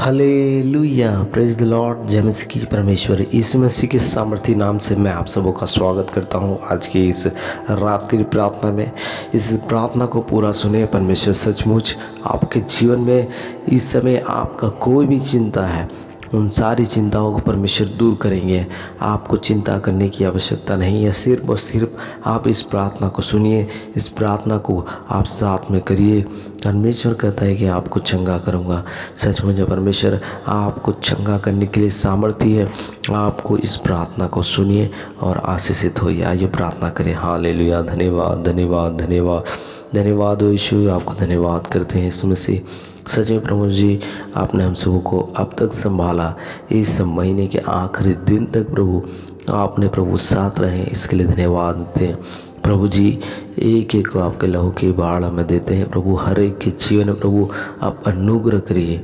Hallelujah, praise the Lord. जय मसीह की परमेश्वर यीशु मसीह के सामर्थी नाम से मैं आप सबों का स्वागत करता हूं आज की इस रात्रि प्रार्थना में। इस प्रार्थना को पूरा सुने। परमेश्वर सचमुच आपके जीवन में इस समय आपका कोई भी चिंता है, उन सारी चिंताओं को परमेश्वर दूर करेंगे। आपको चिंता करने की आवश्यकता नहीं है। सिर्फ और सिर्फ आप इस प्रार्थना को सुनिए, इस प्रार्थना को आप साथ में करिए। परमेश्वर कहता है कि आपको चंगा करूँगा। सचमुच परमेश्वर आपको चंगा करने के लिए सामर्थ्य है। आपको इस प्रार्थना को सुनिए और आशीषित होइए। आइए प्रार्थना करें। हालेलुया, धन्यवाद धन्यवाद धन्यवाद धन्यवाद यीशु, आपको धन्यवाद करते हैं यीशु मसीह। सच में प्रभु जी, आपने हम सबों को अब तक संभाला। इस महीने के आखिरी दिन तक प्रभु आपने प्रभु साथ रहे, इसके लिए धन्यवाद देते हैं प्रभु जी। एक एक को आपके लहू की बाढ़ में देते हैं प्रभु। हर एक के जीवन में प्रभु आप अनुग्रह करिए,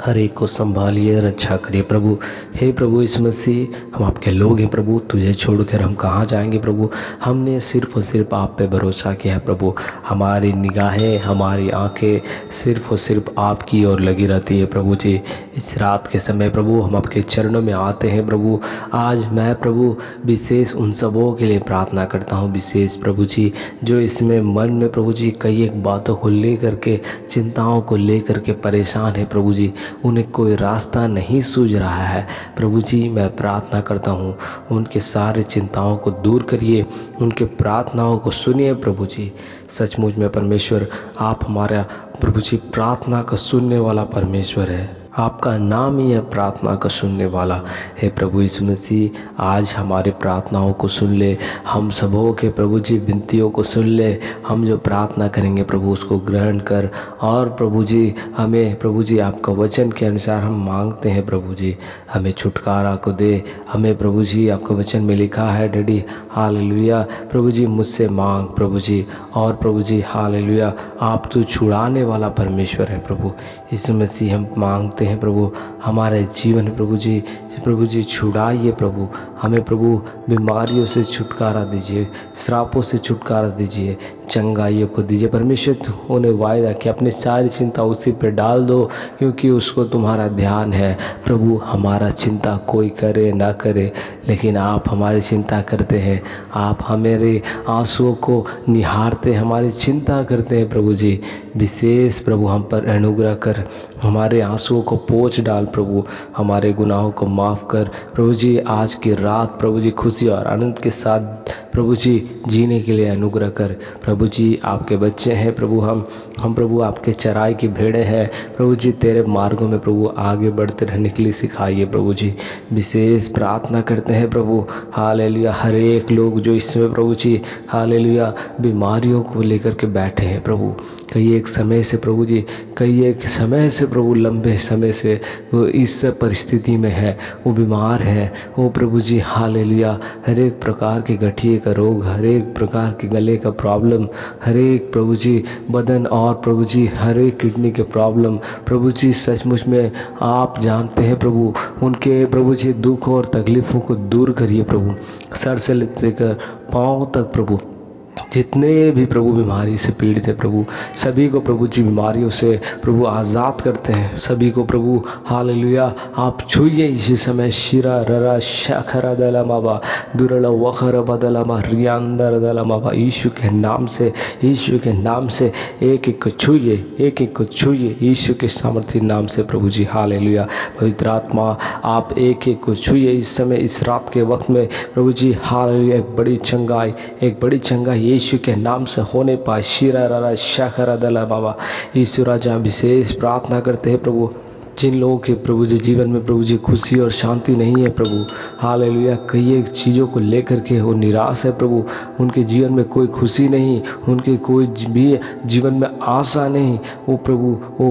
हर एक को संभालिए, रक्षा करिए प्रभु। हे प्रभु यीशु मसीह, हम आपके लोग हैं प्रभु। तुझे छोड़कर हम कहाँ जाएंगे प्रभु। हमने सिर्फ और सिर्फ आप पे भरोसा किया है प्रभु। हमारी निगाहें, हमारी आंखें सिर्फ और सिर्फ आपकी ओर लगी रहती है प्रभु जी। इस रात के समय प्रभु हम आपके चरणों में आते हैं प्रभु। आज मैं प्रभु विशेष उन सबों के लिए प्रार्थना करता हूँ, विशेष प्रभु जी जो इसमें मन में प्रभु जी कई एक बातों को लेकर के, चिंताओं को लेकर के परेशान है प्रभु जी। उन्हें कोई रास्ता नहीं सूझ रहा है प्रभु जी। मैं प्रार्थना करता हूँ, उनके सारे चिंताओं को दूर करिए, उनके प्रार्थनाओं को सुनिए प्रभु जी। सचमुच में परमेश्वर आप हमारा प्रभु जी प्रार्थना का सुनने वाला परमेश्वर है। आपका नाम ही है प्रार्थना का सुनने वाला। हे प्रभु यीशु मसीह, आज हमारी प्रार्थनाओं को सुन ले, हम सबों के प्रभु जी विनतियों को सुन ले। हम जो प्रार्थना करेंगे प्रभु उसको ग्रहण कर, और प्रभु जी हमें प्रभु जी आपका वचन के अनुसार हम मांगते हैं प्रभु जी, हमें छुटकारा को दे। हमें प्रभु जी आपका वचन में लिखा है डैडी, हालेलुया प्रभु जी मुझसे मांग प्रभु जी, और प्रभु जी हालेलुया आप तो छुड़ाने वाला परमेश्वर है प्रभु यीशु मसीह। हम मांगते हैं प्रभु हमारे जीवन प्रभु जी छुड़ाइए प्रभु। हमें प्रभु बीमारियों से छुटकारा दीजिए, श्रापों से छुटकारा दीजिए, चंगाइयों को दीजिए परमेश्वर। उन्हें वायदा कि अपनी सारी चिंता उसी पे डाल दो, क्योंकि उसको तुम्हारा ध्यान है प्रभु। हमारा चिंता कोई करे ना करे, लेकिन आप हमारी चिंता करते हैं। आप हमारे आंसुओं को निहारते, हमारी चिंता करते हैं प्रभु जी। विशेष प्रभु हम पर अनुग्रह कर, हमारे आंसुओं को पोंछ डाल प्रभु, हमारे गुनाहों को माफ़ कर प्रभु जी। आज की रात प्रभु जी खुशी और आनंद के साथ प्रभु जी जीने के लिए अनुग्रह कर प्रभु जी। आपके बच्चे हैं प्रभु, हम प्रभु आपके चराई की भेड़ें हैं प्रभु जी। तेरे मार्गों में प्रभु आगे बढ़ते रहने के लिए सिखाइए प्रभु जी। विशेष प्रार्थना करते हैं प्रभु हालेलुया। हर एक लोग जो इसमें प्रभु जी हालेलुया बीमारियों को लेकर के बैठे हैं प्रभु, कई एक समय से प्रभु जी, कई एक समय से प्रभु, लंबे समय से वो इस परिस्थिति में है, वो बीमार है वो प्रभु जी हालेलुया। हर एक प्रकार के गठिए का रोग, हर एक प्रकार के गले का प्रॉब्लम, हर एक प्रभु जी बदन, और प्रभु जी हर एक किडनी के प्रॉब्लम प्रभु जी। सचमुच में आप जानते हैं प्रभु उनके प्रभु जी दुख और तकलीफ़ों को दूर करिए प्रभु। सर से लेकर पाँव तक प्रभु जितने भी प्रभु बीमारी से पीड़ित है प्रभु, सभी को प्रभु जी बीमारियों से प्रभु आज़ाद करते हैं। सभी को प्रभु हालेलुया आप छुइए इसी समय। शिरा ररा शखरा दला माबा दुरला वखर बदला मा रियांदर दला माबा। यीशु के नाम से, यीशु के नाम से एक एक को छुइए, एक एक को छुइए यीशु के सामर्थ्य नाम से प्रभु जी हालेलुया। पवित्र आत्मा आप एक एक को छुइए इस समय, इस रात के वक्त में प्रभु जी हालेलुया। एक बड़ी चंगाई, एक बड़ी चंगाई यीशु के नाम से होने पाए। शिरा ररा शखरा दला बाबा। यीशु राजा विशेष प्रार्थना करते हैं प्रभु जिन लोगों के प्रभु जी जीवन में प्रभु जी खुशी और शांति नहीं है प्रभु हालेलुया, कई एक चीज़ों को लेकर के वो निराश है प्रभु, उनके जीवन में कोई खुशी नहीं, उनके कोई भी जीवन में आशा नहीं। वो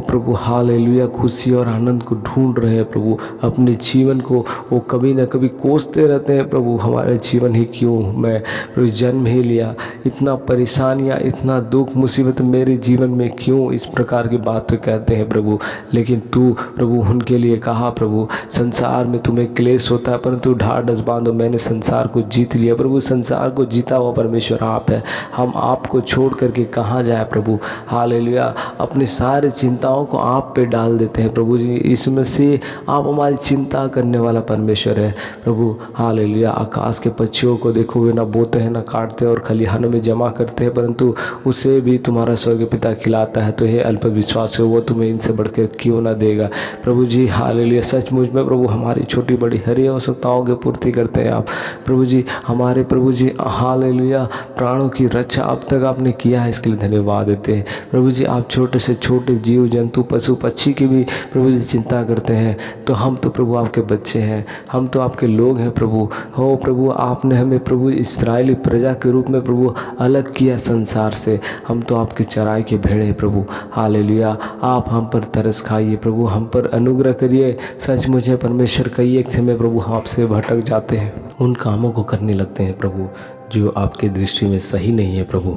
प्रभु हालेलुया खुशी और आनंद को ढूंढ रहे हैं प्रभु। अपने जीवन को वो कभी ना कभी कोसते रहते हैं प्रभु, हमारे जीवन ही क्यों मैं प्रभु जन्म ही लिया, इतना परेशानियाँ, इतना दुख मुसीबत मेरे जीवन में क्यों, इस प्रकार की बातें कहते हैं प्रभु। लेकिन तू प्रभु उनके लिए कहा प्रभु, संसार में तुम्हें क्लेश होता है परंतु ढाढ़स बांधो, मैंने संसार को जीत लिया। प्रभु संसार को जीता हुआ परमेश्वर आप है, हम आपको छोड़ करके कहाँ जाए प्रभु। हालेलुया, अपनी सारी चिंताओं को आप पे डाल देते हैं प्रभु जी। इस मसीह आप हमारी चिंता करने वाला परमेश्वर है प्रभु। हालेलुया, आकाश के पक्षियों को देखो, वे ना बोते हैं ना काटते और खलिहानों में जमा करते हैं, परंतु उसे भी तुम्हारा स्वर्गीय पिता खिलाता है। तो हे अल्प विश्वास हो, वो तुम्हें इनसे बढ़कर क्यों ना देगा प्रभु जी। हालेलुया, सचमुच में प्रभु हमारी छोटी बड़ी हरी आवश्यकताओं की पूर्ति करते हैं आप प्रभु जी। हमारे प्रभु जी हालेलुया प्राणों की रक्षा अब तक आपने किया है, इसके लिए धन्यवाद देते हैं प्रभु जी। आप छोटे से छोटे जीव जंतु पशु पक्षी की भी प्रभु जी चिंता करते हैं, तो हम तो प्रभु आपके बच्चे हैं, हम तो आपके लोग हैं प्रभु। हो प्रभु, आपने हमें प्रभु इस्राएली प्रजा के रूप में प्रभु अलग किया संसार से, हम तो आपके चराई के भेड़े हैं प्रभु। हालेलुया, आप हम पर तरस खाइए प्रभु, हम पर अनुग्रह करिए। सच मुझे परमेश्वर कई एक समय प्रभु आपसे भटक जाते हैं, उन कामों को करने लगते हैं प्रभु जो आपके दृष्टि में सही नहीं है प्रभु,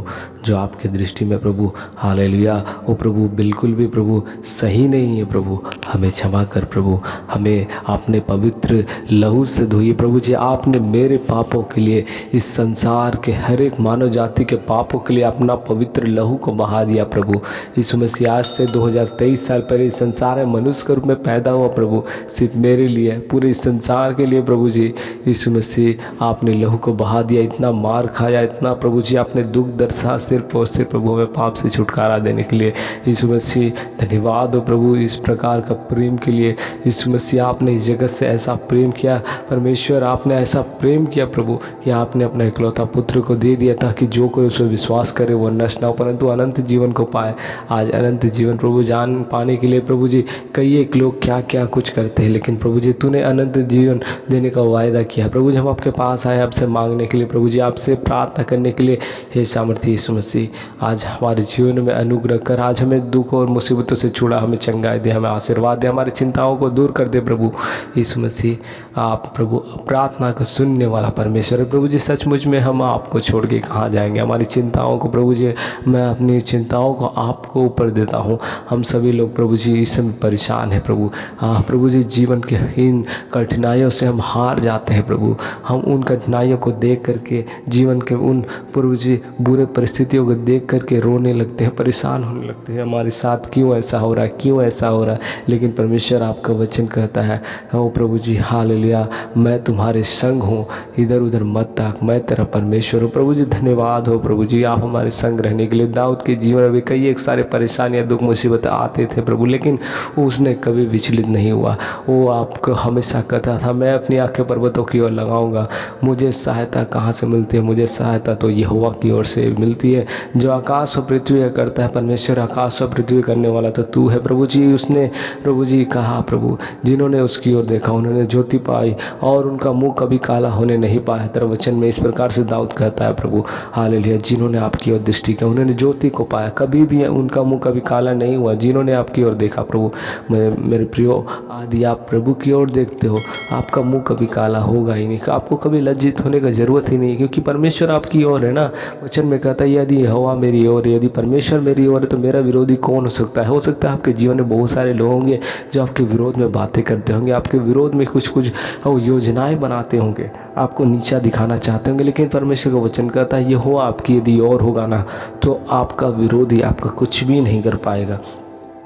जो आपके दृष्टि में प्रभु हालेलुया वो प्रभु बिल्कुल भी प्रभु सही नहीं है प्रभु। हमें क्षमा कर प्रभु, हमें अपने पवित्र लहू से धोइए प्रभु जी। आपने मेरे पापों के लिए, इस संसार के हर एक मानव जाति के पापों के लिए अपना पवित्र लहू को बहा दिया प्रभु। इस मसीह आज से 2023 साल पहले इस संसार में मनुष्य के रूप में पैदा हुआ प्रभु, सिर्फ मेरे लिए, पूरे संसार के लिए प्रभु जी। इस मसीह आपने लहू को बहा दिया, इतना मार खाया, इतना प्रभु जी आपने दुख दर्शा सिर्फ और सिर्फ प्रभु हमें पाप से छुटकारा देने के लिए। यीशु मसीह धन्यवाद हो प्रभु इस प्रकार का प्रेम के लिए। यीशु मसीह आपने इस जगत से ऐसा प्रेम किया परमेश्वर, आपने ऐसा प्रेम किया प्रभु कि आपने अपना इकलौता पुत्र को दे दिया ताकि जो कोई उस पर विश्वास करे वो नष्ट ना हो परंतु अनंत जीवन को पाए। आज अनंत जीवन प्रभु जान पाने के लिए प्रभु जी कई एक लोग क्या क्या कुछ करते हैं, लेकिन प्रभु जी तूने अनंत जीवन देने का वायदा किया प्रभु जी। हम आपके पास आए आपसे मांगने के लिए प्रभु जी, आपसे प्रार्थना करने के लिए। हे सामर्थी यीशु मसीह आज हमारे जीवन में अनुग्रह कर, आज हमें दुख और मुसीबतों से छुड़ा, हमें चंगाई दे, हमें आशीर्वाद दे, हमारी चिंताओं को दूर कर दे प्रभु यीशु मसीह। आप प्रभु प्रार्थना को सुनने वाला परमेश्वर प्रभु जी। सचमुच में हम आपको छोड़ के कहाँ जाएंगे, हमारी चिंताओं को प्रभु जी, मैं अपनी चिंताओं को आपको ऊपर देता हूँ। हम सभी लोग प्रभु जी इस समय परेशान है प्रभु। हाँ प्रभु जी, जीवन के इन कठिनाइयों से हम हार जाते हैं प्रभु। हम उन कठिनाइयों को देख करके, जीवन के उन प्रभु जी बुरे परिस्थितियों को देख करके रोने लगते हैं, परेशान होने लगते हैं, हमारे साथ क्यों ऐसा हो रहा है, क्यों ऐसा हो रहा है। लेकिन परमेश्वर आपका वचन कहता है ओ प्रभु जी हालेलुया, मैं तुम्हारे संग हूँ, इधर उधर मत ताक, मैं तेरा परमेश्वर हूँ प्रभु जी। धन्यवाद हो प्रभु जी, आप हमारे संग रहने के लिए। दाऊद के जीवन में भी कई एक सारे परेशानियाँ दुख मुसीबत आते थे प्रभु, लेकिन उसने कभी विचलित नहीं हुआ। वो आपको हमेशा कहता था मैं अपनी आंखें पर्वतों की ओर लगाऊंगा, मुझे सहायता कहाँ से मिलती है, मुझे सहायता तो यहोवा की ओर से मिलती है जो आकाश और पृथ्वी का करता है। परमेश्वर आकाश और पृथ्वी करने वाला तो तू है प्रभु जी। उसने प्रभु जी कहा प्रभु, जिन्होंने उसकी ओर देखा उन्होंने ज्योति पाई और उनका मुंह कभी काला होने नहीं पाया। तेरा वचन में इस प्रकार से दाऊद कहता है प्रभु हालेलुया, जिन्होंने आपकी ओर दृष्टि की उन्होंने ज्योति को पाया, कभी भी उनका मुंह कभी काला नहीं हुआ, जिन्होंने आपकी ओर देखा प्रभु। मेरे प्रियो, आदि आप प्रभु की ओर देखते हो, आपका मुंह कभी काला होगा ही नहीं, आपको कभी लज्जित होने का जरूरत ही नहीं, क्योंकि परमेश्वर आपकी ओर है ना। वचन में कहता है यदि यहोवा मेरी ओर, यदि परमेश्वर मेरी ओर है तो मेरा विरोधी कौन हो सकता है। हो सकता है आपके जीवन में बहुत सारे लोग होंगे जो आपके विरोध में बातें करते होंगे, आपके विरोध में कुछ कुछ योजनाएं बनाते होंगे, आपको नीचा दिखाना चाहते होंगे, लेकिन परमेश्वर का वचन कहता है यहोवा आपकी यदि ओर होगा ना तो आपका विरोधी आपका कुछ भी नहीं कर पाएगा।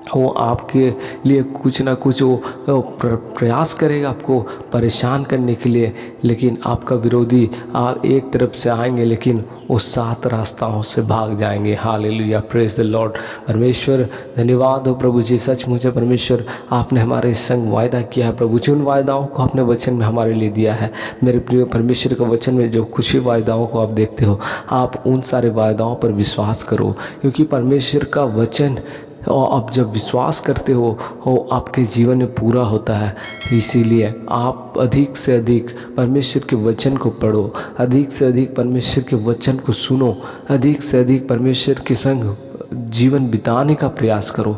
वो आपके लिए कुछ ना कुछ वो प्रयास करेगा आपको परेशान करने के लिए, लेकिन आपका विरोधी आप एक तरफ से आएंगे लेकिन वो 7 रास्ताओं से भाग जाएंगे। Hallelujah, praise the Lord. परमेश्वर धन्यवाद हो प्रभु जी। सच मुझे परमेश्वर आपने हमारे संग वायदा किया है प्रभु जी, उन वायदाओं को आपने वचन में हमारे लिए दिया है। मेरे प्रिय परमेश्वर का वचन में जो कुछ भी वायदाओं को आप देखते हो, आप उन सारे वायदाओं पर विश्वास करो, क्योंकि परमेश्वर का वचन और आप जब विश्वास करते हो आपके जीवन में पूरा होता है। इसीलिए आप अधिक से अधिक परमेश्वर के वचन को पढ़ो, अधिक से अधिक परमेश्वर के वचन को सुनो, अधिक से अधिक परमेश्वर के संग जीवन बिताने का प्रयास करो।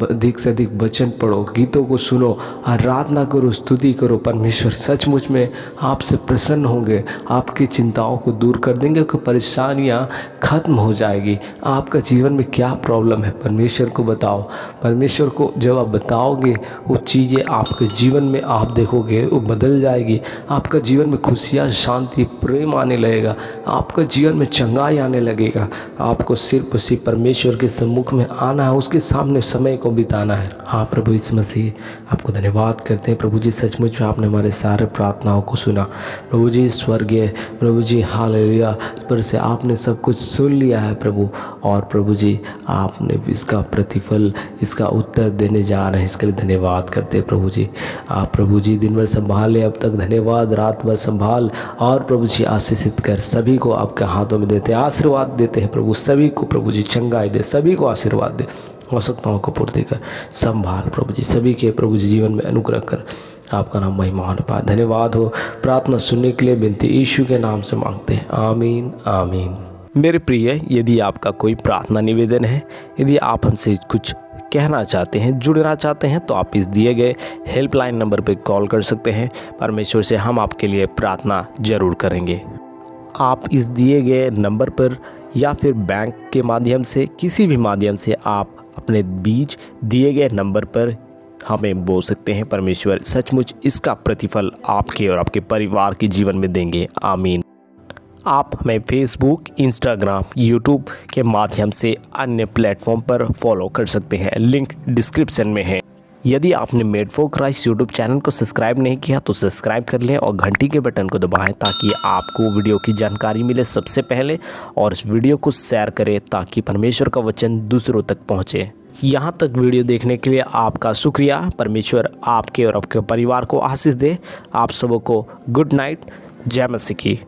अधिक से अधिक वचन पढ़ो, गीतों को सुनो, आराधना करो, स्तुति करो। परमेश्वर सचमुच में आपसे प्रसन्न होंगे, आपकी चिंताओं को दूर कर देंगे, कि परेशानियाँ खत्म हो जाएगी। आपका जीवन में क्या प्रॉब्लम है परमेश्वर को बताओ। परमेश्वर को जब आप बताओगे वो चीज़ें आपके जीवन में आप देखोगे वो बदल जाएगी। आपका जीवन में खुशियाँ, शांति, प्रेम आने लगेगा। आपका जीवन में चंगाई आने लगेगा। आपको सिर्फ उसी परमेश्वर के सम्मुख में आना है, उसके सामने समय को बिताना है। हाँ प्रभु यीशु मसीह, आपको धन्यवाद करते हैं प्रभु जी। सचमुच में आपने हमारे सारे प्रार्थनाओं को सुना प्रभु जी। स्वर्गीय प्रभु जी, हालेलुया, पर से आपने सब कुछ सुन लिया है प्रभु। और प्रभु जी आपने इसका प्रतिफल, इसका उत्तर देने जा रहे हैं, इसके लिए धन्यवाद करते हैं प्रभु जी। आप प्रभु जी दिन भर संभाले, अब तक धन्यवाद, रात भर संभाल और प्रभु जी आशीषित कर सभी को आपके हाथों में देते हैं, आशीर्वाद देते हैं प्रभु। सभी को प्रभु जी चंगाई दे, सभी को आशीर्वाद दे, आवश्यकताओं को पूर्ति कर, संभाल प्रभु जी सभी के प्रभु जी जीवन में अनुग्रह कर। आपका नाम महिमा पाए। धन्यवाद हो। प्रार्थना सुनने के लिए विनती यीशु के नाम से मांगते हैं, आमीन आमीन। मेरे प्रिय, यदि आपका कोई प्रार्थना निवेदन है, यदि आप हमसे कुछ कहना चाहते हैं, जुड़ना चाहते हैं, तो आप इस दिए गए हेल्पलाइन नंबर पर कॉल कर सकते हैं। परमेश्वर से हम आपके लिए प्रार्थना जरूर करेंगे। आप इस दिए गए नंबर पर या फिर बैंक के माध्यम से, किसी भी माध्यम से आप अपने बीच दिए गए नंबर पर हमें बोल सकते हैं। परमेश्वर सचमुच इसका प्रतिफल आपके और आपके परिवार के जीवन में देंगे, आमीन। आप हमें फेसबुक, इंस्टाग्राम, यूट्यूब के माध्यम से अन्य प्लेटफॉर्म पर फॉलो कर सकते हैं, लिंक डिस्क्रिप्शन में है। यदि आपने made for Christ YouTube channel को सब्सक्राइब नहीं किया तो सब्सक्राइब कर लें और घंटी के बटन को दबाएं, ताकि आपको वीडियो की जानकारी मिले सबसे पहले। और इस वीडियो को शेयर करें ताकि परमेश्वर का वचन दूसरों तक पहुंचे। यहाँ तक वीडियो देखने के लिए आपका शुक्रिया। परमेश्वर आपके और आपके परिवार को आशीष दे। आप सबों को गुड नाइट। जय मसीह की।